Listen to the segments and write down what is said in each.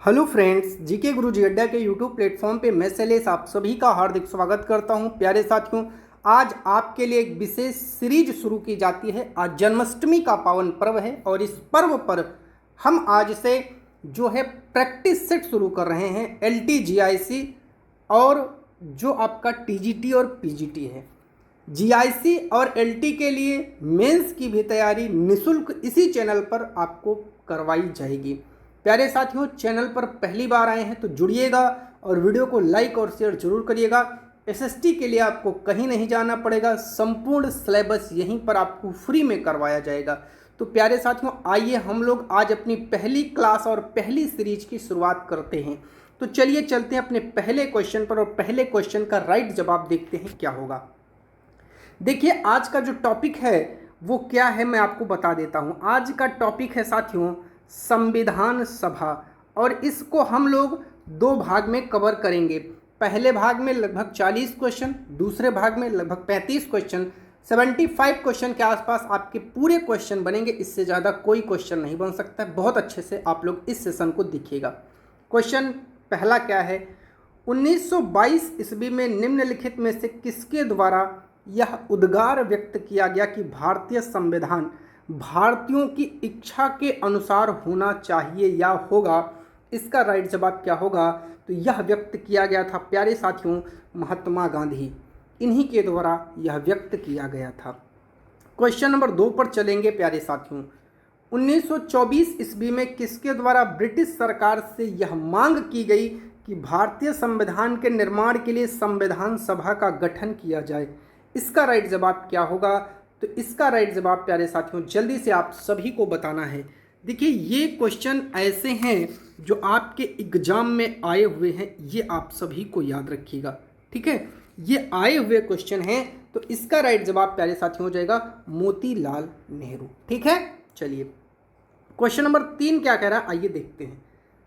Hello friends, GK गुरुजी अड्डा के YouTube platform पे मैं शैलेश आप सभी का हार्दिक स्वागत करता हूं। प्यारे साथियों, आज आपके लिए एक विशेष सीरीज शुरू की जाती है। आज जन्माष्टमी का पावन पर्व है और इस पर्व पर हम आज से जो है प्रैक्टिस सेट शुरू कर रहे हैं LT GIC और जो आपका TGT और PGT है। GIC और LT के लिए मेंस की भी तैयारी निःशुल्क इसी चैनल पर आपको करवाई जाएगी। प्यारे साथियों, चैनल पर पहली बार आए हैं तो जुड़िएगा और वीडियो को लाइक और शेयर जरूर करिएगा। SST के लिए आपको कहीं नहीं जाना पड़ेगा, संपूर्ण सिलेबस यहीं पर आपको फ्री में करवाया जाएगा। तो प्यारे साथियों, आइए हम लोग आज अपनी पहली क्लास और पहली सीरीज की शुरुआत करते हैं। तो चलिए चलते हैं अपने पहले क्वेश्चन पर और पहले क्वेश्चन का राइट जवाब देखते हैं क्या होगा। देखिए, आज का जो टॉपिक है वो क्या है मैं आपको बता देता हूँ। आज का टॉपिक है साथियों संविधान सभा, और इसको हम लोग दो भाग में कवर करेंगे। पहले भाग में लगभग 40 क्वेश्चन, दूसरे भाग में लगभग 35 क्वेश्चन, 75 क्वेश्चन के आसपास आपके पूरे क्वेश्चन बनेंगे। इससे ज़्यादा कोई क्वेश्चन नहीं बन सकता। बहुत अच्छे से आप लोग इस सेशन को देखिएगा। क्वेश्चन पहला क्या है, 1922 ईस्वी में निम्नलिखित में से किसके द्वारा यह उद्गार व्यक्त किया गया कि भारतीय संविधान भारतीयों की इच्छा के अनुसार होना चाहिए या होगा? इसका राइट जवाब क्या होगा? तो यह व्यक्त किया गया था प्यारे साथियों महात्मा गांधी, इन्हीं के द्वारा यह व्यक्त किया गया था। क्वेश्चन नंबर 2 पर चलेंगे प्यारे साथियों। 1924 ईस्वी में किसके द्वारा ब्रिटिश सरकार से यह मांग की गई कि भारतीय संविधान के निर्माण के लिए संविधान सभा का गठन किया जाए? इसका राइट जवाब क्या होगा? तो इसका राइट जवाब प्यारे साथियों जल्दी से आप सभी को बताना है। देखिए, ये क्वेश्चन ऐसे हैं जो आपके एग्जाम में आए हुए हैं, ये आप सभी को याद रखिएगा, ठीक है। ये आए हुए क्वेश्चन हैं, तो इसका राइट जवाब प्यारे साथियों हो जाएगा मोतीलाल नेहरू, ठीक है। चलिए, क्वेश्चन नंबर 3 क्या कह रहा है, आइए देखते हैं।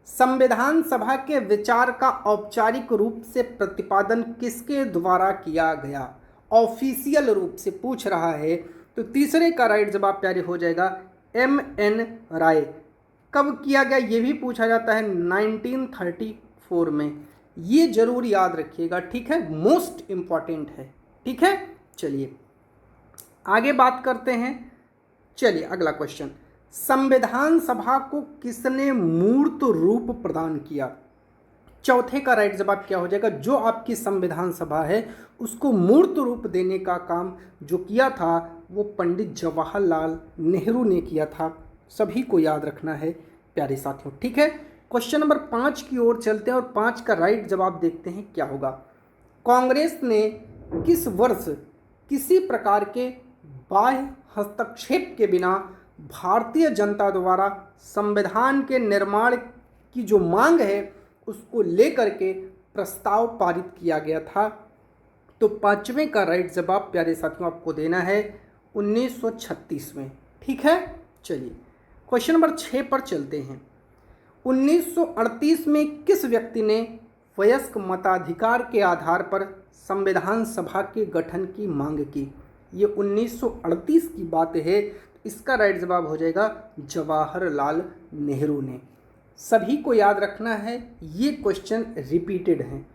संविधान सभा के विचार का औपचारिक रूप से प्रतिपादन किसके द्वारा किया गया? ऑफिशियल रूप से पूछ रहा है, तो तीसरे का राइट जवाब प्यारे हो जाएगा MN राय। कब किया गया ये भी पूछा जाता है, 1934 में। ये जरूर याद रखिएगा, ठीक है, मोस्ट इंपॉर्टेंट है, ठीक है। चलिए आगे बात करते हैं। चलिए अगला क्वेश्चन, संविधान सभा को किसने मूर्त रूप प्रदान किया? चौथे का राइट जवाब क्या हो जाएगा? जो आपकी संविधान सभा है उसको मूर्त रूप देने का काम जो किया था वो पंडित जवाहरलाल नेहरू ने किया था। सभी को याद रखना है प्यारे साथियों, ठीक है। क्वेश्चन नंबर 5 की ओर चलते हैं और 5 का राइट जवाब देखते हैं क्या होगा। कांग्रेस ने किस वर्ष किसी प्रकार के बाह्य हस्तक्षेप के बिना भारतीय जनता द्वारा संविधान के निर्माण की जो मांग है उसको लेकर के प्रस्ताव पारित किया गया था? तो 5वें का राइट जवाब प्यारे साथियों आपको देना है 1936 में, ठीक है। चलिए क्वेश्चन नंबर 6 पर चलते हैं। 1938 में किस व्यक्ति ने वयस्क मताधिकार के आधार पर संविधान सभा के गठन की मांग की? ये 1938 की बात है। इसका राइट जवाब हो जाएगा जवाहरलाल नेहरू ने। सभी को याद रखना है, ये क्वेश्चन रिपीटेड हैं,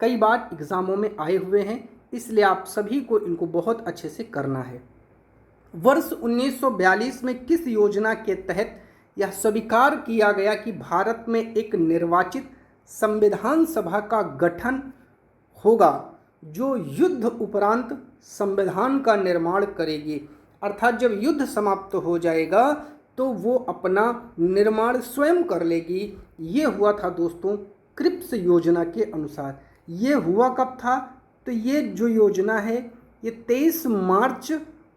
कई बार एग्जामों में आए हुए हैं, इसलिए आप सभी को इनको बहुत अच्छे से करना है। वर्ष 1942 में किस योजना के तहत यह स्वीकार किया गया कि भारत में एक निर्वाचित संविधान सभा का गठन होगा जो युद्ध उपरांत संविधान का निर्माण करेगी? अर्थात जब युद्ध समाप्त हो जाएगा तो वो अपना निर्माण स्वयं कर लेगी। ये हुआ था दोस्तों क्रिप्स योजना के अनुसार। ये हुआ कब था? तो ये जो योजना है ये 23 मार्च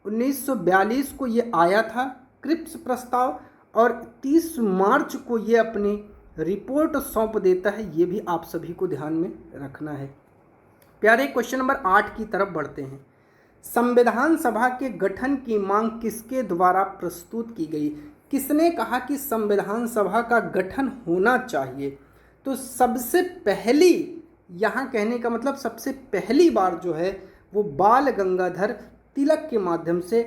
1942 को ये आया था क्रिप्स प्रस्ताव, और 30 मार्च को ये अपनी रिपोर्ट सौंप देता है। ये भी आप सभी को ध्यान में रखना है प्यारे। क्वेश्चन नंबर 8 की तरफ बढ़ते हैं। संविधान सभा के गठन की मांग किसके द्वारा प्रस्तुत की गई? किसने कहा कि संविधान सभा का गठन होना चाहिए? तो सबसे पहली, यहाँ कहने का मतलब सबसे पहली बार जो है वो बाल गंगाधर तिलक के माध्यम से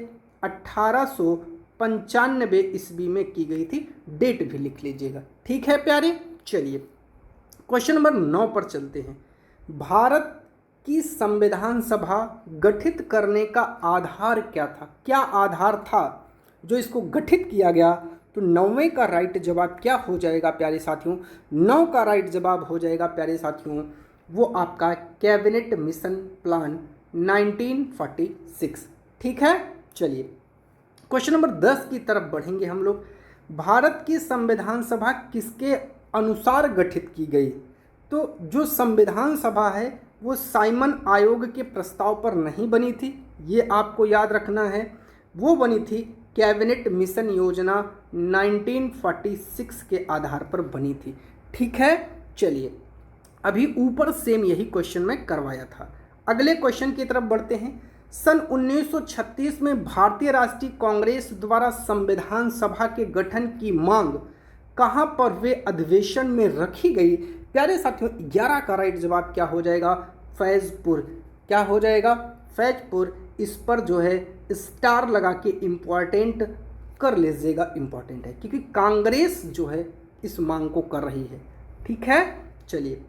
1895 ईस्वी में की गई थी। डेट भी लिख लीजिएगा, ठीक है प्यारे। चलिए क्वेश्चन नंबर 9 पर चलते हैं। भारत की संविधान सभा गठित करने का आधार क्या था? क्या आधार था जो इसको गठित किया गया? तो 9वें का राइट जवाब क्या हो जाएगा प्यारे साथियों? 9 का राइट जवाब हो जाएगा प्यारे साथियों वो आपका कैबिनेट मिशन प्लान 1946। ठीक है, चलिए क्वेश्चन नंबर 10 की तरफ बढ़ेंगे हम लोग। भारत की संविधान सभा किसके अनुसार गठित की गई? तो जो संविधान सभा है वो साइमन आयोग के प्रस्ताव पर नहीं बनी थी, ये आपको याद रखना है। वो बनी थी कैबिनेट मिशन योजना 1946 के आधार पर बनी थी। ठीक है, चलिए अभी ऊपर सेम यही क्वेश्चन मैं करवाया था। अगले क्वेश्चन की तरफ बढ़ते हैं। सन 1936 में भारतीय राष्ट्रीय कांग्रेस द्वारा संविधान सभा के गठन की मांग कहां पर वे अधिवेशन में रखी गई? प्यारे साथियों 11 का राइट जवाब क्या हो जाएगा? फैजपुर। क्या हो जाएगा? फैजपुर। इस पर जो है स्टार लगा के इम्पॉर्टेंट कर लीजिएगा, इम्पॉर्टेंट है क्योंकि कांग्रेस जो है इस मांग को कर रही है। ठीक है, चलिए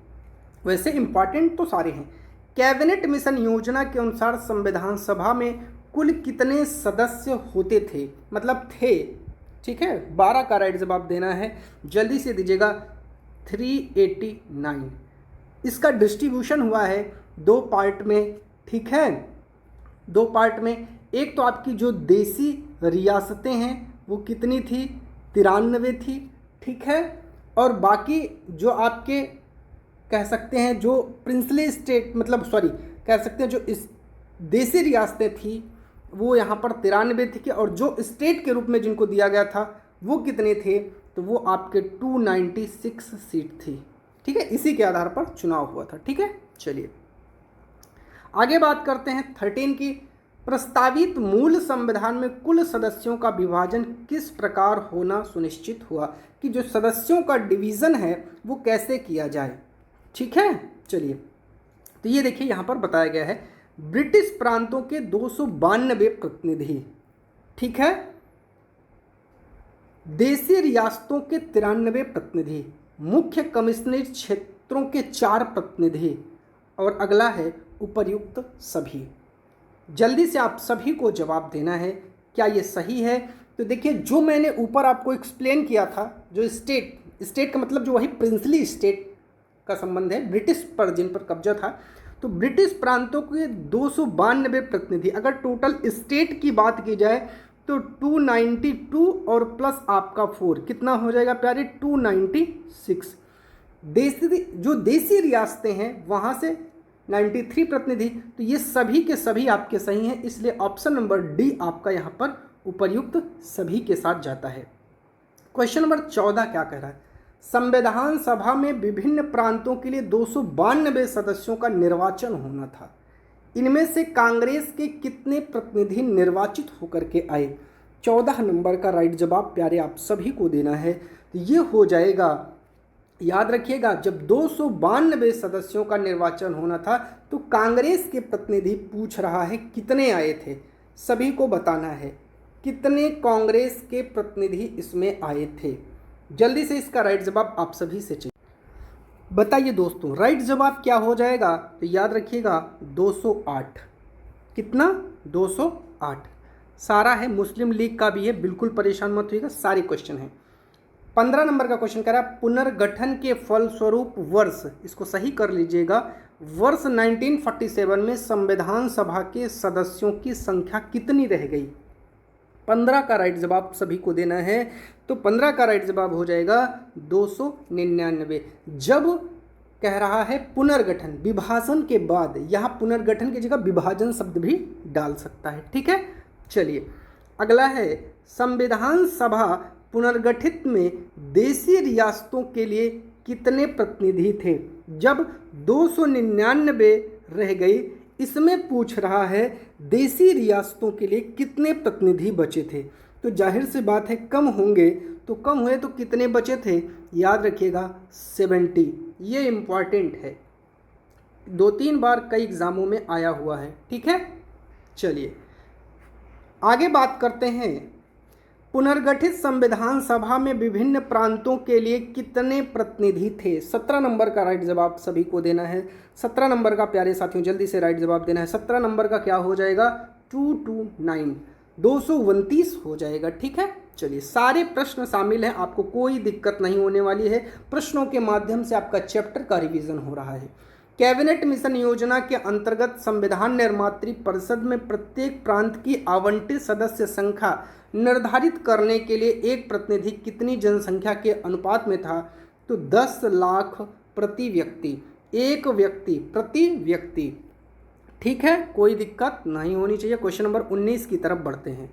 वैसे इम्पॉर्टेंट तो सारे हैं। कैबिनेट मिशन योजना के अनुसार संविधान सभा में कुल कितने सदस्य होते थे? मतलब थे। ठीक है, 12 का राइट जवाब देना है, जल्दी से दीजिएगा। 389। इसका डिस्ट्रीब्यूशन हुआ है 2 पार्ट में। ठीक है, 2 पार्ट में। एक तो आपकी जो देसी रियासतें हैं वो कितनी थी? 93 थी। ठीक है, और बाकी जो आपके कह सकते हैं जो प्रिंसली स्टेट, मतलब सॉरी कह सकते हैं जो इस देसी रियासतें थी वो यहाँ पर 93 थी, और जो स्टेट के रूप में जिनको दिया गया था वो कितने थे? तो वो आपके 296 सीट थी। ठीक है, इसी के आधार पर चुनाव हुआ था। ठीक है, चलिए आगे बात करते हैं 13 की। प्रस्तावित मूल संविधान में कुल सदस्यों का विभाजन किस प्रकार होना सुनिश्चित हुआ? कि जो सदस्यों का डिवीज़न है वो कैसे किया जाए? ठीक है, चलिए तो ये देखिए यहाँ पर बताया गया है ब्रिटिश प्रांतों के 292 प्रतिनिधि। ठीक है, देसी रियासतों के 93 प्रतिनिधि, मुख्य कमिश्नरेट क्षेत्रों के 4 प्रतिनिधि, और अगला है उपर्युक्त सभी। जल्दी से आप सभी को जवाब देना है, क्या ये सही है? तो देखिए जो मैंने ऊपर आपको एक्सप्लेन किया था, जो स्टेट का मतलब जो वही प्रिंसली स्टेट का संबंध है, ब्रिटिश पर जिन पर कब्जा था, तो ब्रिटिश प्रांतों के 292 प्रतिनिधि। अगर टोटल स्टेट की बात की जाए तो 292 और प्लस आपका 4 कितना हो जाएगा प्यारे? 296। जो देसी रियासतें हैं वहाँ से 93 प्रतिनिधि। तो ये सभी के सभी आपके सही हैं, इसलिए ऑप्शन नंबर डी आपका यहाँ पर उपर्युक्त सभी के साथ जाता है। क्वेश्चन नंबर 14 क्या कह रहा है? संविधान सभा में विभिन्न प्रांतों के लिए 292 सदस्यों का निर्वाचन होना था। इनमें से कांग्रेस के कितने प्रतिनिधि निर्वाचित होकर के आए? 14 नंबर का राइट जवाब प्यारे आप सभी को देना है। तो ये हो जाएगा, याद रखिएगा, जब 292 सदस्यों का निर्वाचन होना था तो कांग्रेस के प्रतिनिधि पूछ रहा है कितने आए थे, सभी को बताना है कितने कांग्रेस के प्रतिनिधि इसमें आए थे। जल्दी से इसका राइट जवाब आप सभी से चाहिए। बताइए दोस्तों राइट जवाब क्या हो जाएगा? तो याद रखिएगा 208। कितना? 208। सारा है, मुस्लिम लीग का भी है, बिल्कुल परेशान मत होइएगा, सारे क्वेश्चन हैं। 15 नंबर का क्वेश्चन कह रहा है पुनर्गठन के फलस्वरूप वर्ष, इसको सही कर लीजिएगा, वर्ष 1947 में संविधान सभा के सदस्यों की संख्या कितनी रह गई? 15 का राइट जवाब सभी को देना है। तो 15 का राइट जवाब हो जाएगा 299। जब कह रहा है पुनर्गठन, विभाजन के बाद, यहाँ पुनर्गठन की जगह विभाजन शब्द भी डाल सकता है। ठीक है, चलिए अगला है संविधान सभा पुनर्गठित में देसी रियासतों के लिए कितने प्रतिनिधि थे? जब 299 रह गई, इसमें पूछ रहा है देसी रियासतों के लिए कितने प्रतिनिधि बचे थे। तो जाहिर सी बात है कम होंगे, तो कम हुए तो कितने बचे थे? याद रखिएगा 70। ये इम्पॉर्टेंट है, 2-3 बार कई एग्जामों में आया हुआ है। ठीक है, चलिए आगे बात करते हैं पुनर्गठित संविधान सभा में विभिन्न प्रांतों के लिए कितने प्रतिनिधि थे? 17 नंबर का राइट जवाब सभी को देना है। 17 नंबर का प्यारे साथियों जल्दी से राइट जवाब देना है। 17 नंबर का क्या हो जाएगा? 229 229 हो जाएगा। ठीक है, चलिए सारे प्रश्न शामिल हैं, आपको कोई दिक्कत नहीं होने वाली है। प्रश्नों के माध्यम से आपका चैप्टर का रिवीजन हो रहा है। कैबिनेट मिशन योजना के अंतर्गत संविधान निर्मात्री परिषद में प्रत्येक प्रांत की आवंटित सदस्य संख्या निर्धारित करने के लिए एक प्रतिनिधि कितनी जनसंख्या के अनुपात में था? तो 10 लाख प्रति व्यक्ति, एक व्यक्ति प्रति व्यक्ति। ठीक है, कोई दिक्कत नहीं होनी चाहिए। क्वेश्चन नंबर 19 की तरफ बढ़ते हैं।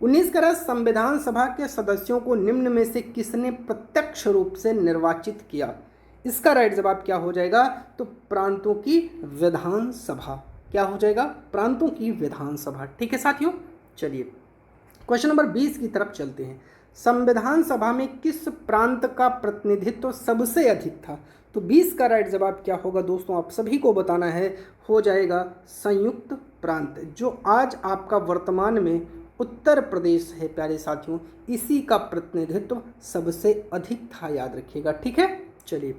19 का संविधान सभा के सदस्यों को निम्न में से किसने प्रत्यक्ष रूप से निर्वाचित किया? इसका राइट जवाब क्या हो जाएगा? तो प्रांतों की विधान सभा। क्या हो जाएगा? प्रांतों की विधान सभा। ठीक है साथियों, चलिए क्वेश्चन नंबर 20 की तरफ चलते हैं। संविधान सभा में किस प्रांत का प्रतिनिधित्व सबसे अधिक था? तो 20 का राइट जवाब क्या होगा दोस्तों? आप सभी को बताना है। हो जाएगा संयुक्त प्रांत, जो आज आपका वर्तमान में उत्तर प्रदेश है प्यारे साथियों, इसी का प्रतिनिधित्व सबसे अधिक था, याद रखिएगा। ठीक है, चलिए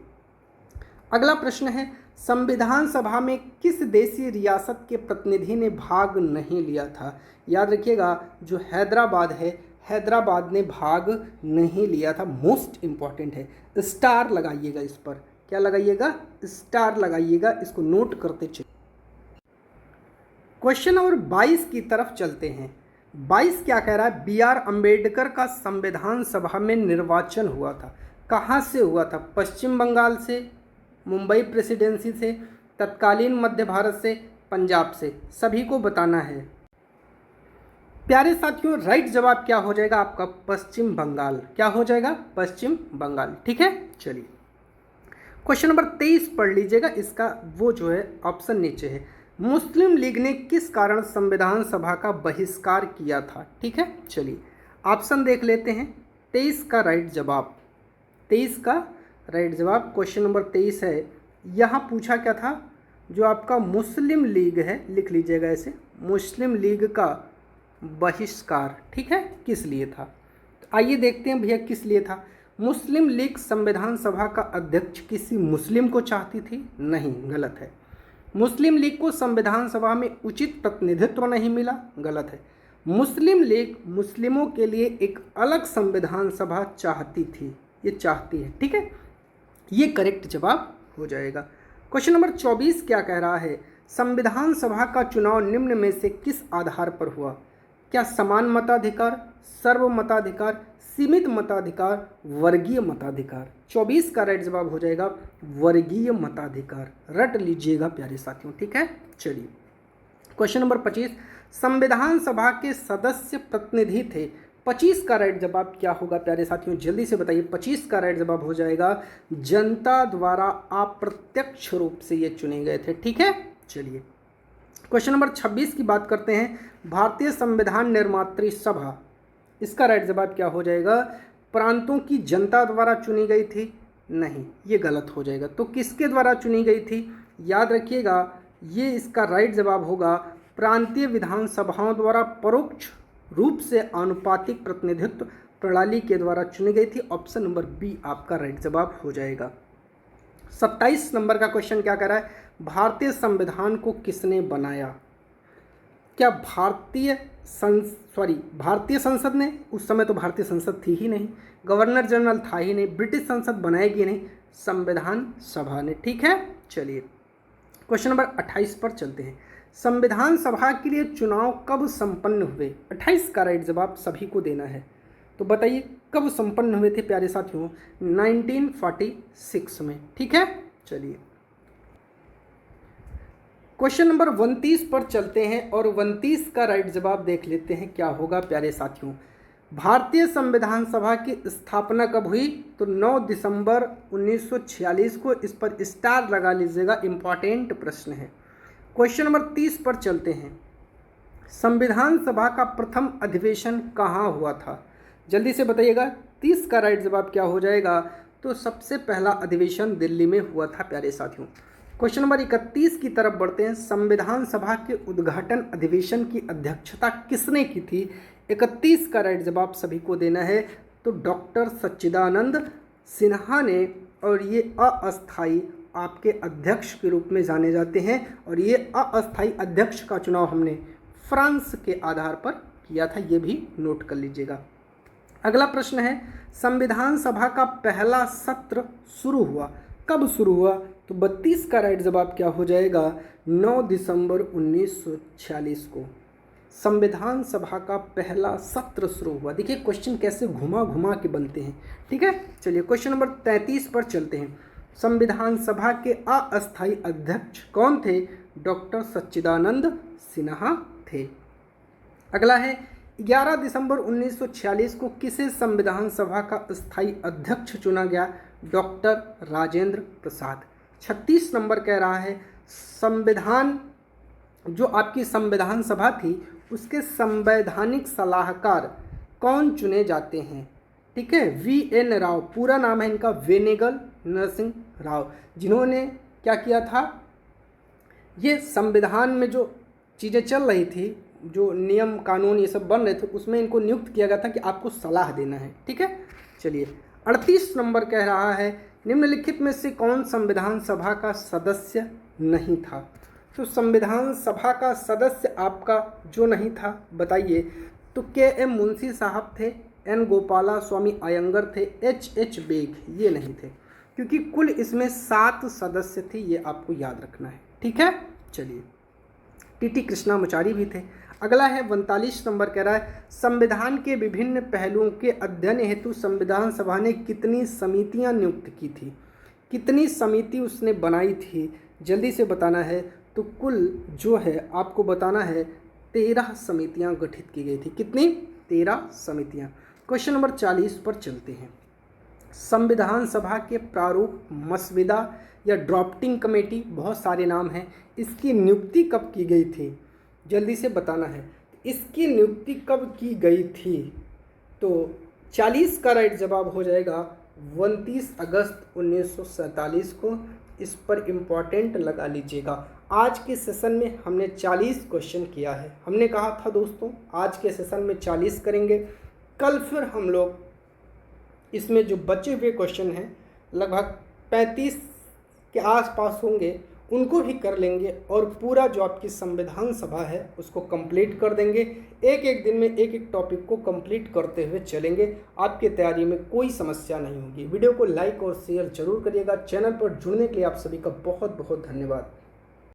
अगला प्रश्न है, संविधान सभा में किस देशी रियासत के प्रतिनिधि ने भाग नहीं लिया था? याद रखिएगा, जो हैदराबाद है, हैदराबाद ने भाग नहीं लिया था। मोस्ट इंपॉर्टेंट है, स्टार लगाइएगा इस पर। क्या लगाइएगा? स्टार लगाइएगा, इसको नोट करते चलिए। क्वेश्चन नंबर 22 की तरफ चलते हैं। 22 क्या कह रहा है? बी.आर. अम्बेडकर का संविधान सभा में निर्वाचन हुआ था। कहाँ से हुआ था? पश्चिम बंगाल से, मुंबई प्रेसिडेंसी से, तत्कालीन मध्य भारत से, पंजाब से। सभी को बताना है प्यारे साथियों। राइट जवाब क्या हो जाएगा आपका? पश्चिम बंगाल। क्या हो जाएगा? पश्चिम बंगाल। ठीक है, चलिए क्वेश्चन नंबर 23 पढ़ लीजिएगा। इसका वो जो है ऑप्शन नीचे है। मुस्लिम लीग ने किस कारण संविधान सभा का बहिष्कार किया था? ठीक है, चलिए ऑप्शन देख लेते हैं। 23 का राइट जवाब, 23 का राइट जवाब क्वेश्चन नंबर 23 है। यहाँ पूछा क्या था? जो आपका मुस्लिम लीग है, लिख लीजिएगा ऐसे, मुस्लिम लीग का बहिष्कार। ठीक है, किस लिए था? तो आइए देखते हैं भैया किस लिए था। मुस्लिम लीग संविधान सभा का अध्यक्ष किसी मुस्लिम को चाहती थी? नहीं, गलत है। मुस्लिम लीग को संविधान सभा में उचित प्रतिनिधित्व नहीं मिला? गलत है। मुस्लिम लीग मुस्लिमों के लिए एक अलग संविधान सभा चाहती थी, ये चाहती है। ठीक है, ये करेक्ट जवाब हो जाएगा। क्वेश्चन नंबर 24 क्या कह रहा है? संविधान सभा का चुनाव निम्न में से किस आधार पर हुआ? क्या समान मताधिकार, सर्व मताधिकार, सीमित मताधिकार, वर्गीय मताधिकार? 24 का राइट जवाब हो जाएगा वर्गीय मताधिकार। रट लीजिएगा प्यारे साथियों। ठीक है, चलिए क्वेश्चन नंबर 25, संविधान सभा के सदस्य प्रतिनिधि थे। 25 का राइट जवाब क्या होगा प्यारे साथियों? जल्दी से बताइए। 25 का राइट जवाब हो जाएगा जनता द्वारा अप्रत्यक्ष रूप से ये चुने गए थे। ठीक है, चलिए क्वेश्चन नंबर 26 की बात करते हैं। भारतीय संविधान निर्मात्री सभा, इसका राइट जवाब क्या हो जाएगा? प्रांतों की जनता द्वारा चुनी गई थी? नहीं, ये गलत हो जाएगा। तो किसके द्वारा चुनी गई थी? याद रखिएगा, ये इसका राइट जवाब होगा प्रांतीय विधानसभाओं द्वारा परोक्ष रूप से आनुपातिक प्रतिनिधित्व प्रणाली के द्वारा चुनी गई थी। ऑप्शन नंबर बी आपका राइट जवाब हो जाएगा। 27 नंबर का क्वेश्चन क्या कर रहा है? भारतीय संविधान को किसने बनाया? क्या भारतीय संसद ने? उस समय तो भारतीय संसद थी ही नहीं, गवर्नर जनरल था ही नहीं, ब्रिटिश संसद बनाएगी नहीं, संविधान सभा ने। ठीक है, चलिए क्वेश्चन नंबर 28 पर चलते हैं। संविधान सभा के लिए चुनाव कब संपन्न हुए? 28 का राइट जवाब सभी को देना है। तो बताइए कब संपन्न हुए थे प्यारे साथियों? 1946 में। ठीक है, चलिए क्वेश्चन नंबर 29 पर चलते हैं और 29 का राइट जवाब देख लेते हैं क्या होगा प्यारे साथियों। भारतीय संविधान सभा की स्थापना कब हुई? तो 9 दिसंबर 1946 को। इस पर स्टार लगा लीजिएगा, इंपॉर्टेंट प्रश्न है। क्वेश्चन नंबर 30 पर चलते हैं। संविधान सभा का प्रथम अधिवेशन कहाँ हुआ था? जल्दी से बताइएगा। 30 का राइट जवाब क्या हो जाएगा? तो सबसे पहला अधिवेशन दिल्ली में हुआ था प्यारे साथियों। क्वेश्चन नंबर 31 की तरफ बढ़ते हैं। संविधान सभा के उद्घाटन अधिवेशन की अध्यक्षता किसने की थी? 31 का राइट जवाब सभी को देना है। तो डॉक्टर सच्चिदानंद सिन्हा ने, और ये अस्थायी आपके अध्यक्ष के रूप में जाने जाते हैं। और ये अस्थायी अध्यक्ष का चुनाव हमने फ्रांस के आधार पर किया था, ये भी नोट कर लीजिएगा। अगला प्रश्न है, संविधान सभा का पहला सत्र शुरू हुआ, कब शुरू हुआ? तो 32 का राइट जवाब क्या हो जाएगा? 9 दिसंबर 1946 को संविधान सभा का पहला सत्र शुरू हुआ। देखिए क्वेश्चन कैसे घुमा घुमा के बनते हैं, ठीक है। चलिए क्वेश्चन नंबर 33 पर चलते हैं। संविधान सभा के अस्थायी अध्यक्ष कौन थे? डॉक्टर सच्चिदानंद सिन्हा थे। अगला है, 11 दिसंबर 1946 को किसे संविधान सभा का स्थायी अध्यक्ष चुना गया? डॉक्टर राजेंद्र प्रसाद। 36 नंबर कह रहा है, संविधान जो आपकी संविधान सभा थी उसके संवैधानिक सलाहकार कौन चुने जाते हैं? ठीक है, VN राव, पूरा नाम है इनका वेनेगल नरसिंह राव, जिन्होंने क्या किया था, ये संविधान में जो चीज़ें चल रही थी, जो नियम कानून ये सब बन रहे थे, उसमें इनको नियुक्त किया गया था कि आपको सलाह देना है, ठीक है। चलिए 38 नंबर कह रहा है, निम्नलिखित में से कौन संविधान सभा का सदस्य नहीं था? तो संविधान सभा का सदस्य आपका जो नहीं था बताइए। तो KM मुंशी साहब थे, N गोपाला स्वामी अयंगर थे, HH बेग ये नहीं थे, क्योंकि कुल इसमें 7 सदस्य थे, ये आपको याद रखना है, ठीक है। चलिए TT कृष्णामाचारी भी थे। अगला है 39 नंबर कह रहा है, संविधान के विभिन्न पहलुओं के अध्ययन हेतु संविधान सभा ने कितनी समितियां नियुक्त की थी? कितनी समिति उसने बनाई थी, जल्दी से बताना है। तो कुल जो है आपको बताना है 13 समितियां गठित की गई थी। कितनी? 13 समितियां। क्वेश्चन नंबर 40 पर चलते हैं। संविधान सभा के प्रारूप मसविदा या ड्राफ्टिंग कमेटी, बहुत सारे नाम हैं, इसकी नियुक्ति कब की गई थी? जल्दी से बताना है, इसकी नियुक्ति कब की गई थी? तो 40 का राइट जवाब हो जाएगा 29 अगस्त 1947 को। इस पर इम्पॉर्टेंट लगा लीजिएगा। आज के सेशन में हमने 40 क्वेश्चन किया है। हमने कहा था दोस्तों आज के सेशन में 40 करेंगे। कल फिर हम लोग इसमें जो बचे हुए क्वेश्चन हैं लगभग 35 के आसपास होंगे, उनको भी कर लेंगे और पूरा जो आपकी संविधान सभा है उसको कंप्लीट कर देंगे। एक एक दिन में एक एक टॉपिक को कंप्लीट करते हुए चलेंगे। आपकी तैयारी में कोई समस्या नहीं होगी। वीडियो को लाइक और शेयर जरूर करिएगा। चैनल पर जुड़ने के लिए आप सभी का बहुत बहुत धन्यवाद।